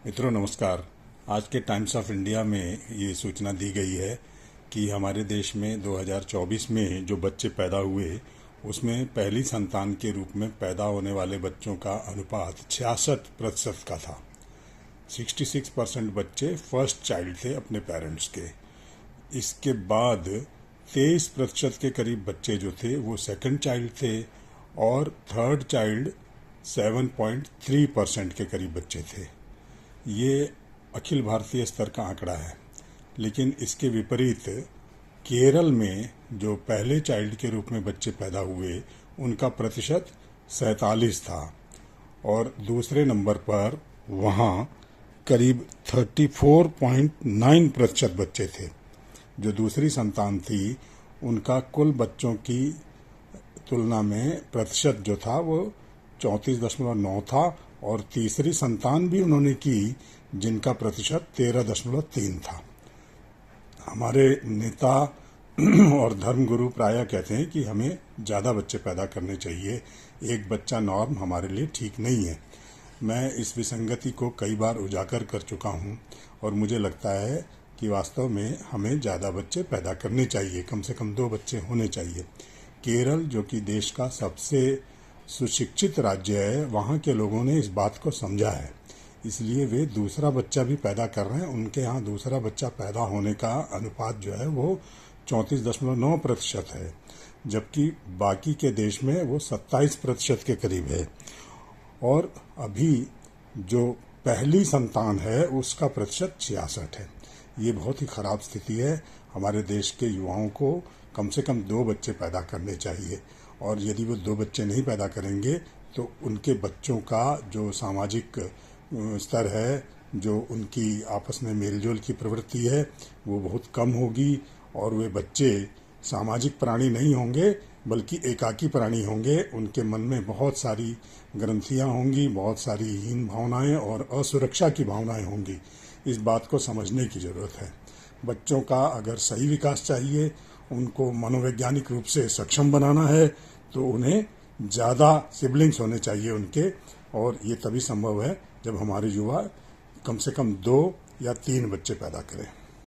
मित्रों नमस्कार। आज के टाइम्स ऑफ इंडिया में ये सूचना दी गई है कि हमारे देश में 2024 में जो बच्चे पैदा हुए उसमें पहली संतान के रूप में पैदा होने वाले बच्चों का अनुपात 66% का था। 66% बच्चे फर्स्ट चाइल्ड थे अपने पेरेंट्स के। इसके बाद 23% के करीब बच्चे जो थे वो सेकंड चाइल्ड थे और थर्ड चाइल्ड 7.3% के करीब बच्चे थे। ये अखिल भारतीय स्तर का आंकड़ा है, लेकिन इसके विपरीत केरल में जो पहले चाइल्ड के रूप में बच्चे पैदा हुए उनका प्रतिशत 47 था और दूसरे नंबर पर वहाँ करीब 34.9% बच्चे थे। जो दूसरी संतान थी उनका कुल बच्चों की तुलना में प्रतिशत जो था वो 34.9 था और तीसरी संतान भी उन्होंने की जिनका प्रतिशत 13.3 था। हमारे नेता और धर्मगुरु प्रायः कहते हैं कि हमें ज़्यादा बच्चे पैदा करने चाहिए, एक बच्चा नॉर्म हमारे लिए ठीक नहीं है। मैं इस विसंगति को कई बार उजागर कर चुका हूं और मुझे लगता है कि वास्तव में हमें ज़्यादा बच्चे पैदा करने चाहिए, कम से कम 2 बच्चे होने चाहिए। केरल जो कि देश का सबसे सुशिक्षित राज्य है, वहाँ के लोगों ने इस बात को समझा है, इसलिए वे दूसरा बच्चा भी पैदा कर रहे हैं। उनके यहाँ दूसरा बच्चा पैदा होने का अनुपात जो है वो 34.9% है, जबकि बाकी के देश में वो 27% के करीब है। और अभी जो पहली संतान है उसका प्रतिशत 66 है। ये बहुत ही खराब स्थिति है। हमारे देश के युवाओं को कम से कम 2 बच्चे पैदा करने चाहिए और यदि वो 2 बच्चे नहीं पैदा करेंगे तो उनके बच्चों का जो सामाजिक स्तर है, जो उनकी आपस में मेलजोल की प्रवृत्ति है, वो बहुत कम होगी और वे बच्चे सामाजिक प्राणी नहीं होंगे बल्कि एकाकी प्राणी होंगे। उनके मन में बहुत सारी ग्रंथियां होंगी, बहुत सारी हीन भावनाएं और असुरक्षा की भावनाएं होंगी। इस बात को समझने की ज़रूरत है। बच्चों का अगर सही विकास चाहिए, उनको मनोवैज्ञानिक रूप से सक्षम बनाना है तो उन्हें ज़्यादा सिबलिंग्स होने चाहिए उनके, और ये तभी संभव है जब हमारे युवा कम से कम 2 या 3 बच्चे पैदा करें।